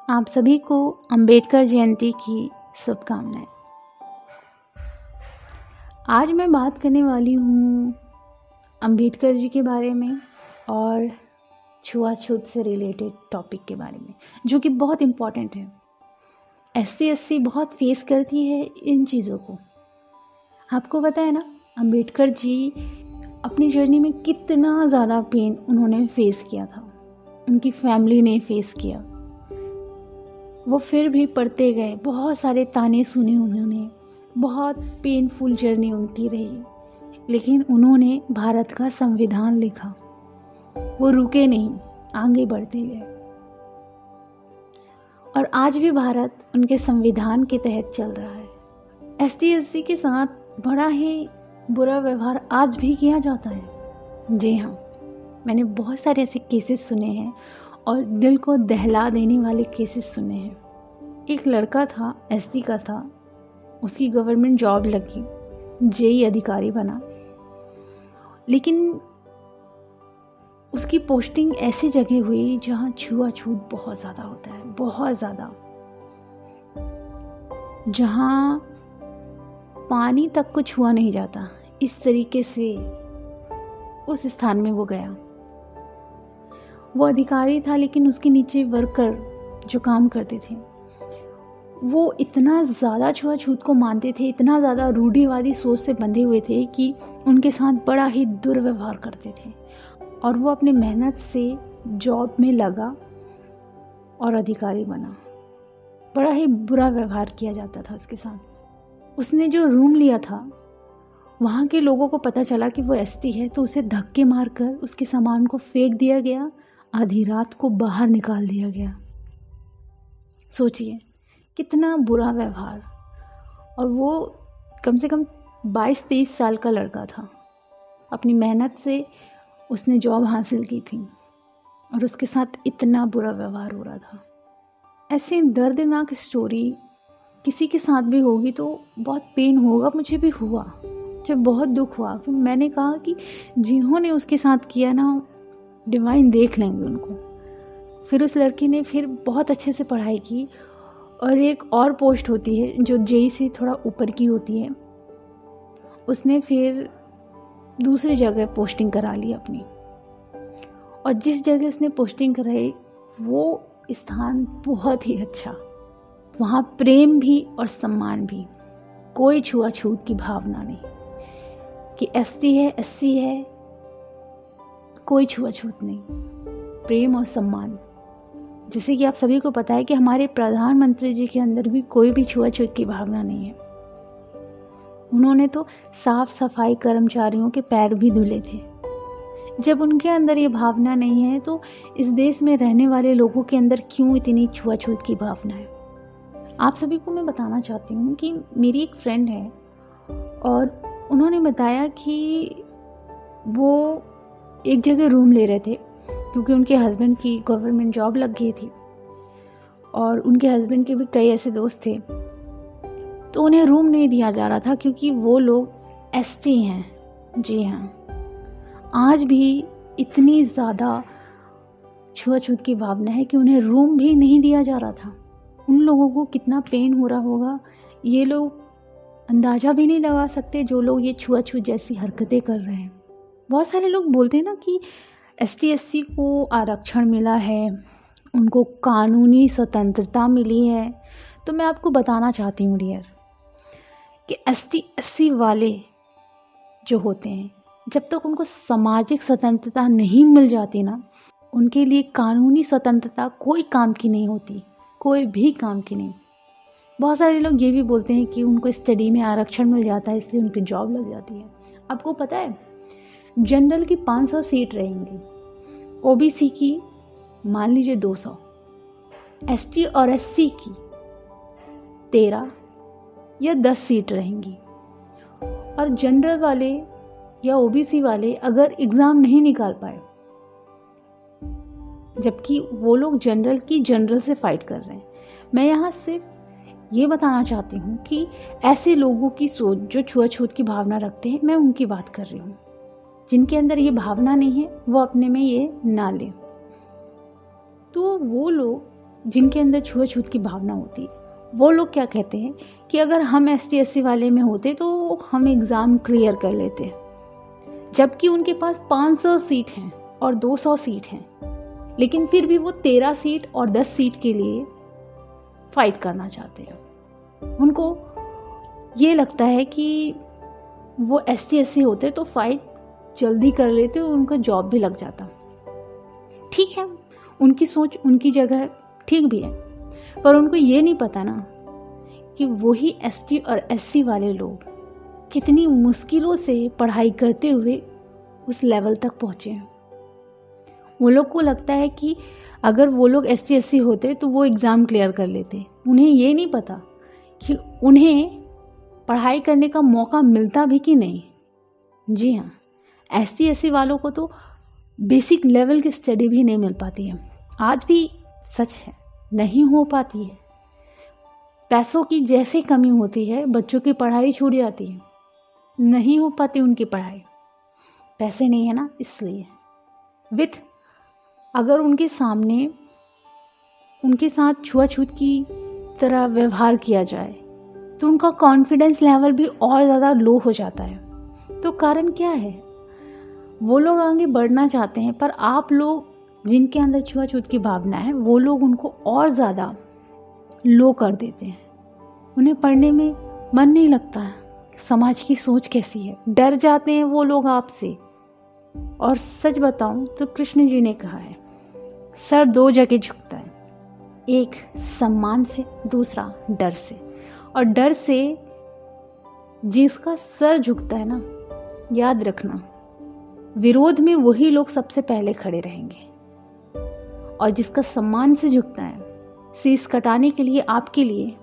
आप सभी को अंबेडकर जयंती की शुभकामनाएं। आज मैं बात करने वाली हूँ अंबेडकर जी के बारे में और छुआछूत से रिलेटेड टॉपिक के बारे में, जो कि बहुत इम्पॉर्टेंट है। SC बहुत फेस करती है इन चीज़ों को। आपको पता है ना, अंबेडकर जी अपनी जर्नी में कितना ज़्यादा पेन उन्होंने फेस किया था, उनकी फैमिली ने फेस किया। वो फिर भी पढ़ते गए, बहुत सारे ताने सुने उन्होंने, बहुत पेनफुल जर्नी उनकी रही, लेकिन उन्होंने भारत का संविधान लिखा। वो रुके नहीं, आगे बढ़ते गए और आज भी भारत उनके संविधान के तहत चल रहा है। SC के साथ बड़ा ही बुरा व्यवहार आज भी किया जाता है। जी हाँ, मैंने बहुत सारे ऐसे केसेस सुने हैं और दिल को दहला देने वाले केसेस सुने हैं। एक लड़का था, SD का था, उसकी गवर्नमेंट जॉब लगी, JE अधिकारी बना, लेकिन उसकी पोस्टिंग ऐसी जगह हुई जहाँ छुआछूत बहुत ज़्यादा होता है, बहुत ज़्यादा, जहाँ पानी तक को छुआ नहीं जाता। इस तरीके से उस स्थान में वो गया। वो अधिकारी था, लेकिन उसके नीचे वर्कर जो काम करते थे वो इतना ज़्यादा छुआछूत को मानते थे, इतना ज़्यादा रूढ़िवादी सोच से बंधे हुए थे कि उनके साथ बड़ा ही दुर्व्यवहार करते थे। और वो अपने मेहनत से जॉब में लगा और अधिकारी बना। बड़ा ही बुरा व्यवहार किया जाता था उसके साथ। उसने जो रूम लिया था, वहाँ के लोगों को पता चला कि वो ST है, तो उसे धक्के मारकर उसके सामान को फेंक दिया गया, आधी रात को बाहर निकाल दिया गया। सोचिए कितना बुरा व्यवहार। और वो कम से कम 22-23 साल का लड़का था। अपनी मेहनत से उसने जॉब हासिल की थी और उसके साथ इतना बुरा व्यवहार हो रहा था। ऐसे दर्दनाक स्टोरी किसी के साथ भी होगी तो बहुत पेन होगा। मुझे भी हुआ, मुझे बहुत दुख हुआ। फिर मैंने कहा कि जिन्होंने उसके साथ किया ना, डिवाइन देख लेंगे उनको। फिर उस लड़की ने फिर बहुत अच्छे से पढ़ाई की और एक और पोस्ट होती है जो JE से थोड़ा ऊपर की होती है, उसने फिर दूसरी जगह पोस्टिंग करा ली अपनी। और जिस जगह उसने पोस्टिंग कराई वो स्थान बहुत ही अच्छा, वहाँ प्रेम भी और सम्मान भी, कोई छुआछूत की भावना नहीं कि ST है SC है, कोई छुआछूत नहीं, प्रेम और सम्मान। जैसे कि आप सभी को पता है कि हमारे प्रधानमंत्री जी के अंदर भी कोई भी छुआछूत की भावना नहीं है। उन्होंने तो साफ सफाई कर्मचारियों के पैर भी धुले थे। जब उनके अंदर ये भावना नहीं है तो इस देश में रहने वाले लोगों के अंदर क्यों इतनी छुआछूत की भावना है? आप सभी को मैं बताना चाहती हूँ कि मेरी एक फ्रेंड है और उन्होंने बताया कि वो एक जगह रूम ले रहे थे क्योंकि उनके हस्बैंड की गवर्नमेंट जॉब लग गई थी और उनके हस्बैंड के भी कई ऐसे दोस्त थे, तो उन्हें रूम नहीं दिया जा रहा था क्योंकि वो लोग ST हैं। जी हाँ, आज भी इतनी ज़्यादा छुआछूत की भावना है कि उन्हें रूम भी नहीं दिया जा रहा था। उन लोगों को कितना पेन हो रहा होगा, ये लोग अंदाज़ा भी नहीं लगा सकते, जो लोग ये छुआछूत जैसी हरकतें कर रहे हैं। बहुत सारे लोग बोलते हैं ना कि ST SC को आरक्षण मिला है, उनको कानूनी स्वतंत्रता मिली है। तो मैं आपको बताना चाहती हूँ डियर कि ST SC वाले जो होते हैं, जब तक उनको सामाजिक स्वतंत्रता नहीं मिल जाती ना, उनके लिए कानूनी स्वतंत्रता कोई काम की नहीं होती, कोई भी काम की नहीं। बहुत सारे लोग ये भी बोलते हैं कि उनको स्टडी में आरक्षण मिल जाता है इसलिए उनकी जॉब लग जाती है। आपको पता है, जनरल की 500 सीट रहेंगी, OBC की मान लीजिए 200, ST और SC की 13 या 10 सीट रहेंगी। और जनरल वाले या OBC वाले अगर एग्ज़ाम नहीं निकाल पाए, जबकि वो लोग जनरल से फाइट कर रहे हैं। मैं यहाँ सिर्फ ये बताना चाहती हूँ कि ऐसे लोगों की सोच जो छुआछूत की भावना रखते हैं, मैं उनकी बात कर रही हूँ। जिनके अंदर ये भावना नहीं है वो अपने में ये ना ले। तो वो लोग जिनके अंदर छुआछूत की भावना होती है, वो लोग क्या कहते हैं कि अगर हम ST SC वाले में होते तो हम एग्ज़ाम क्लियर कर लेते, जबकि उनके पास 500 सीट हैं और 200 सीट हैं, लेकिन फिर भी वो 13 सीट और 10 सीट के लिए फाइट करना चाहते हैं। उनको ये लगता है कि वो ST SC होते तो फाइट जल्दी कर लेते और उनका जॉब भी लग जाता। ठीक है, उनकी सोच उनकी जगह ठीक भी है, पर उनको ये नहीं पता ना कि वही ST और SC वाले लोग कितनी मुश्किलों से पढ़ाई करते हुए उस लेवल तक पहुँचे हैं। वो लोग को लगता है कि अगर वो लोग ST SC होते तो वो एग्ज़ाम क्लियर कर लेते। उन्हें ये नहीं पता कि उन्हें पढ़ाई करने का मौका मिलता भी कि नहीं। जी हाँ, ST SC वालों को तो बेसिक लेवल की स्टडी भी नहीं मिल पाती है। आज भी सच है, नहीं हो पाती है। पैसों की जैसे कमी होती है, बच्चों की पढ़ाई छूट जाती है, नहीं हो पाती उनकी पढ़ाई। पैसे नहीं है ना, इसलिए अगर उनके सामने उनके साथ छुआछूत की तरह व्यवहार किया जाए तो उनका कॉन्फिडेंस लेवल भी और ज़्यादा लो हो जाता है। तो कारण क्या है? वो लोग आगे बढ़ना चाहते हैं, पर आप लोग जिनके अंदर छुआछूत की भावना है वो लोग उनको और ज़्यादा लो कर देते हैं। उन्हें पढ़ने में मन नहीं लगता है। समाज की सोच कैसी है, डर जाते हैं वो लोग आपसे। और सच बताऊं तो कृष्ण जी ने कहा है, सर 2 जगह झुकता है, एक सम्मान से, दूसरा डर से। और डर से जिसका सर झुकता है ना, याद रखना, विरोध में वही लोग सबसे पहले खड़े रहेंगे। और जिसका सम्मान से झुकता है, शीश कटाने के लिए आपके लिए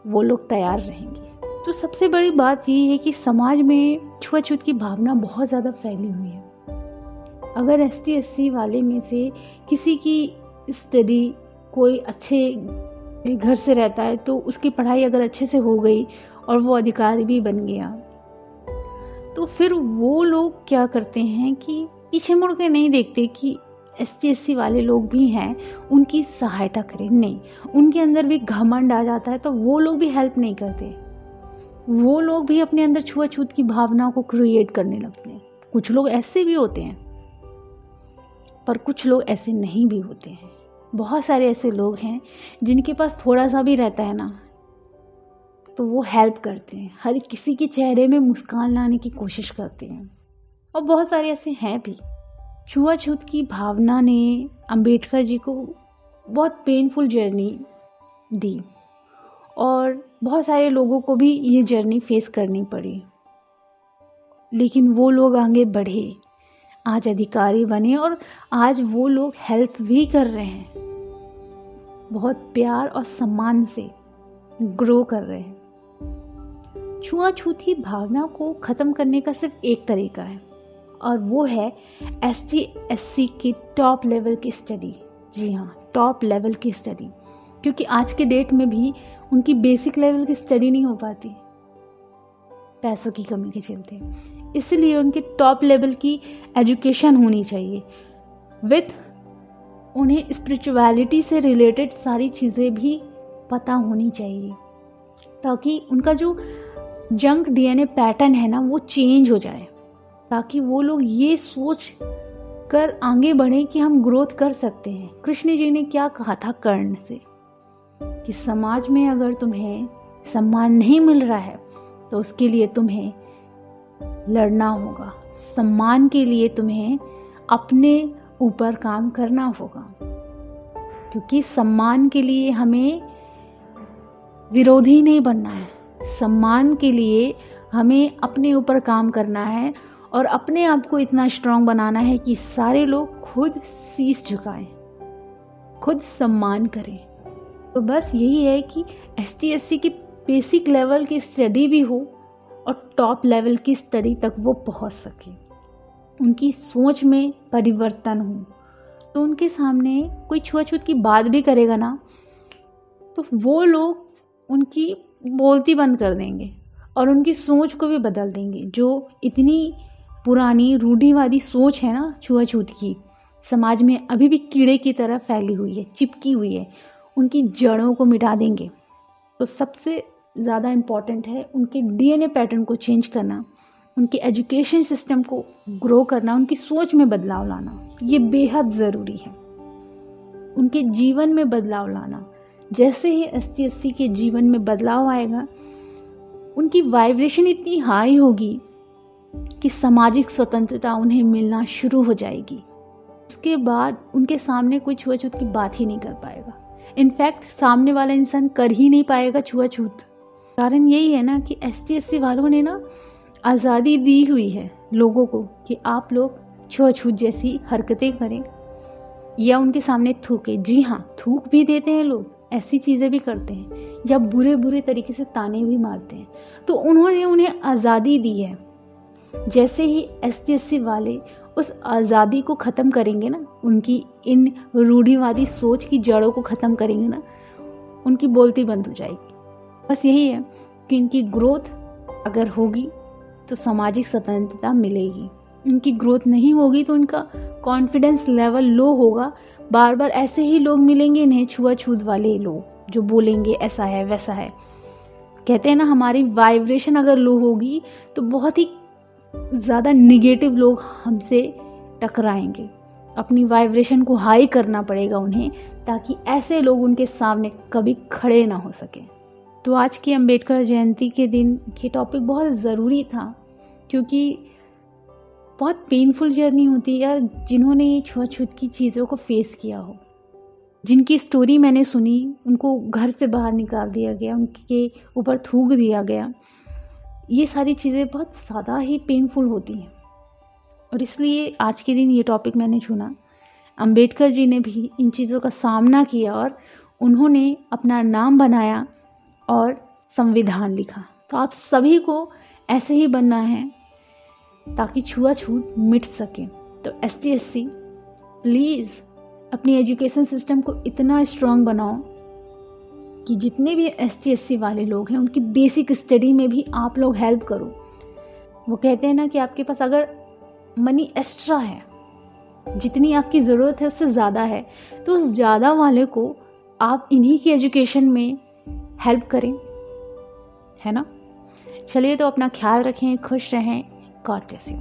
वो लोग तैयार रहेंगे। तो सबसे बड़ी बात ये है कि समाज में छुआछूत की भावना बहुत ज़्यादा फैली हुई है। अगर ST SC वाले में से किसी की स्टडी कोई अच्छे घर से रहता है तो उसकी पढ़ाई अगर अच्छे से हो गई और वो अधिकारी भी बन गया, तो फिर वो लोग क्या करते हैं कि पीछे मुड़ के नहीं देखते कि ST SC वाले लोग भी हैं, उनकी सहायता करें। नहीं, उनके अंदर भी घमंड आ जाता है तो वो लोग भी हेल्प नहीं करते। वो लोग भी अपने अंदर छुआछूत की भावना को क्रिएट करने लगते हैं। कुछ लोग ऐसे भी होते हैं, पर कुछ लोग ऐसे नहीं भी होते हैं। बहुत सारे ऐसे लोग हैं जिनके पास थोड़ा सा भी रहता है ना, तो वो हेल्प करते हैं, हर किसी के चेहरे में मुस्कान लाने की कोशिश करते हैं। और बहुत सारे ऐसे हैं भी। छुआछूत की भावना ने अंबेडकर जी को बहुत पेनफुल जर्नी दी और बहुत सारे लोगों को भी ये जर्नी फेस करनी पड़ी, लेकिन वो लोग आगे बढ़े, आज अधिकारी बने और आज वो लोग हेल्प भी कर रहे हैं, बहुत प्यार और सम्मान से ग्रो कर रहे हैं। छुआछूत की भावना को ख़त्म करने का सिर्फ एक तरीका है और वो है ST SC की टॉप लेवल की स्टडी। जी हाँ, टॉप लेवल की स्टडी, क्योंकि आज के डेट में भी उनकी बेसिक लेवल की स्टडी नहीं हो पाती पैसों की कमी के चलते। इसलिए उनके टॉप लेवल की एजुकेशन होनी चाहिए, उन्हें स्पिरिचुअलिटी से रिलेटेड सारी चीज़ें भी पता होनी चाहिए, ताकि उनका जो जंक DNA पैटर्न है ना, वो चेंज हो जाए, ताकि वो लोग ये सोच कर आगे बढ़ें कि हम ग्रोथ कर सकते हैं। कृष्ण जी ने क्या कहा था कर्ण से, कि समाज में अगर तुम्हें सम्मान नहीं मिल रहा है तो उसके लिए तुम्हें लड़ना होगा, सम्मान के लिए तुम्हें अपने ऊपर काम करना होगा, क्योंकि सम्मान के लिए हमें विरोधी नहीं बनना है, सम्मान के लिए हमें अपने ऊपर काम करना है और अपने आप को इतना स्ट्रांग बनाना है कि सारे लोग खुद शीश झुकाएं, खुद सम्मान करें। तो बस यही है कि ST SC की बेसिक लेवल की स्टडी भी हो और टॉप लेवल की स्टडी तक वो पहुंच सके, उनकी सोच में परिवर्तन हो, तो उनके सामने कोई छुआछूत की बात भी करेगा ना, तो वो लोग उनकी बोलती बंद कर देंगे और उनकी सोच को भी बदल देंगे। जो इतनी पुरानी रूढ़िवादी सोच है ना छुआछूत की, समाज में अभी भी कीड़े की तरह फैली हुई है, चिपकी हुई है, उनकी जड़ों को मिटा देंगे। तो सबसे ज़्यादा इम्पॉर्टेंट है उनके डीएनए पैटर्न को चेंज करना, उनके एजुकेशन सिस्टम को ग्रो करना, उनकी सोच में बदलाव लाना। ये बेहद ज़रूरी है। उनके जीवन में बदलाव लाना। जैसे ही ST/SC के जीवन में बदलाव आएगा, उनकी वाइब्रेशन इतनी हाई होगी कि सामाजिक स्वतंत्रता उन्हें मिलना शुरू हो जाएगी। उसके बाद उनके सामने कोई छुआछूत की बात ही नहीं कर पाएगा। इनफैक्ट सामने वाला इंसान कर ही नहीं पाएगा छुआछूत। कारण यही है ना कि ST/SC वालों ने ना आज़ादी दी हुई है लोगों को कि आप लोग छुआछूत जैसी हरकतें करें या उनके सामने थूकें। जी हाँ, थूक भी देते हैं लोग, ऐसी चीज़ें भी करते हैं, या बुरे बुरे तरीके से ताने भी मारते हैं। तो उन्होंने उन्हें आज़ादी दी है। जैसे ही ST/SC वाले उस आज़ादी को ख़त्म करेंगे ना, उनकी इन रूढ़िवादी सोच की जड़ों को ख़त्म करेंगे ना, उनकी बोलती बंद हो जाएगी। बस यही है कि इनकी ग्रोथ अगर होगी तो सामाजिक स्वतंत्रता मिलेगी। इनकी ग्रोथ नहीं होगी तो इनका कॉन्फिडेंस लेवल लो होगा। बार बार ऐसे ही लोग मिलेंगे इन्हें, छुआछूत वाले लोग जो बोलेंगे ऐसा है वैसा है। कहते हैं ना, हमारी वाइब्रेशन अगर लो होगी तो बहुत ही ज़्यादा निगेटिव लोग हमसे टकराएंगे। अपनी वाइब्रेशन को हाई करना पड़ेगा उन्हें, ताकि ऐसे लोग उनके सामने कभी खड़े ना हो सके। तो आज की अंबेडकर जयंती के दिन ये टॉपिक बहुत ज़रूरी था, क्योंकि बहुत पेनफुल जर्नी होती है यार, जिन्होंने ये छुआछूत की चीज़ों को फेस किया हो, जिनकी स्टोरी मैंने सुनी, उनको घर से बाहर निकाल दिया गया, उनके ऊपर थूक दिया गया। ये सारी चीज़ें बहुत ज़्यादा ही पेनफुल होती हैं, और इसलिए आज के दिन ये टॉपिक मैंने चुना। अंबेडकर जी ने भी इन चीज़ों का सामना किया और उन्होंने अपना नाम बनाया और संविधान लिखा। तो आप सभी को ऐसे ही बनना है ताकि छुआछूत मिट सके। तो ST/SC प्लीज़ अपनी एजुकेशन सिस्टम को इतना स्ट्रॉन्ग बनाओ कि जितने भी ST/SC वाले लोग हैं उनकी बेसिक स्टडी में भी आप लोग हेल्प करो। वो कहते हैं ना कि आपके पास अगर मनी एक्स्ट्रा है, जितनी आपकी ज़रूरत है उससे ज़्यादा है, तो उस ज़्यादा वाले को आप इन्हीं की एजुकेशन में हेल्प करें, है ना। चलिए, तो अपना ख्याल रखें, खुश रहें। God bless you.